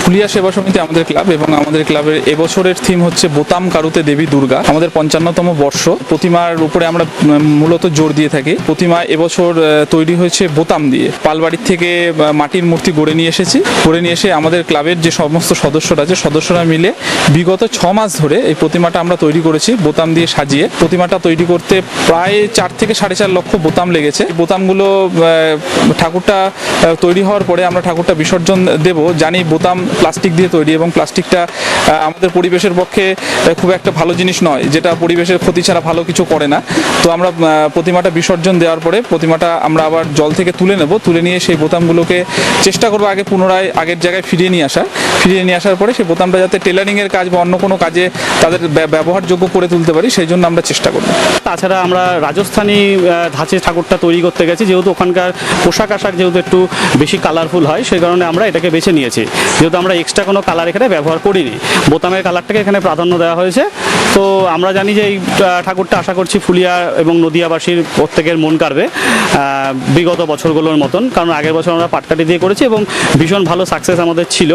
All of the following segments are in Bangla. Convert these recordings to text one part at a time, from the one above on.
ফুলিয়া সেবা সমিতি আমাদের ক্লাব এবং আমাদের ক্লাবের এবছরের থিম হচ্ছে বোতাম কারুতে দেবী দুর্গা। আমাদের 55তম বর্ষ। প্রতিমার উপরে আমরা মূলত জোর দিয়ে থাকি। প্রতিমা এবছর তৈরি হয়েছে বোতাম দিয়ে। পালবাড়ির থেকে মাটির মূর্তি গড়ে নিয়ে এসেছি। গড়ে নিয়ে এসে আমাদের ক্লাবের যে সমস্ত সদস্যরা আছে, সদস্যরা মিলে বিগত 6 মাস ধরে এই প্রতিমাটা আমরা তৈরি করেছি বোতাম দিয়ে সাজিয়ে। প্রতিমাটা তৈরি করতে প্রায় 4 থেকে 4.5 লক্ষ বোতাম লেগেছে। বোতামগুলো ঠাকুরটা তৈরি হওয়ার পরে আমরা ঠাকুরটা বিসর্জন দেব। জানি বোতাম প্লাস্টিক দিয়ে তৈরি এবং প্লাস্টিকটা আমাদের পরিবেশের পক্ষে খুব একটা ভালো জিনিস নয়, যেটা পরিবেশের ক্ষতি ছাড়া ভালো কিছু করে না। তো আমরা প্রতিমাটা বিসর্জন দেওয়ার পরে প্রতিমাটা আমরা আবার জল থেকে তুলে নেব। তুলে নিয়ে সেই বোতামগুলোকে চেষ্টা করবো আগে পুনরায় আগের জায়গায় ফিরিয়ে নিয়ে আসার পরে সেই বোতামটা যাতে টেলারিংয়ের কাজ বা অন্য কোনো কাজে তাদের ব্যবহারযোগ্য করে তুলতে পারি, সেই জন্য আমরা চেষ্টা করব। তাছাড়া আমরা রাজস্থানী ধাঁচের ঠাকুরটা তৈরি করতে গেছি, যেহেতু ওখানকার পোশাক আশাক যেহেতু একটু বেশি কালারফুল হয়, সেই কারণে আমরা এটাকে বেছে নিয়েছি। যেহেতু আমরা এক্সট্রা কোনো কালার এখানে ব্যবহার করিনি, বোতামের কালারটাকে এখানে প্রাধান্য দেওয়া হয়েছে। তো আমরা জানি যে এই ঠাকুরটা আশা করছি ফুলিয়া এবং নদিয়াবাসীর প্রত্যেকের মন কাড়বে বিগত বছরগুলোর মতন, কারণ আগের বছর আমরা পাটকাঠি দিয়ে করেছি এবং ভীষণ ভালো সাকসেস আমাদের ছিল।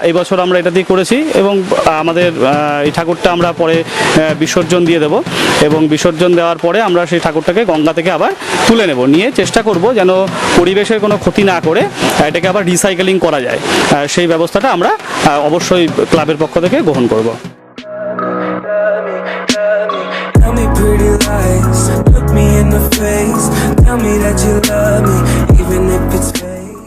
এই বছর আমরা এটা দিয়ে করেছি এবং আমাদের এই ঠাকুরটা আমরা পরে বিসর্জন দিয়ে দেব এবং বিসর্জন দেওয়ার পরে আমরা সেই ঠাকুরটাকে গঙ্গা থেকে আবার তুলে নেব। নিয়ে চেষ্টা করব যেন পরিবেশের কোনো ক্ষতি না করে এটাকে আবার রিসাইকেলিং করা যায়, সেই ব্যবস্থাটা আমরা অবশ্যই ক্লাবের পক্ষ থেকে গ্রহণ করব। Tell me pretty lies, look me in the face, tell me that you love me.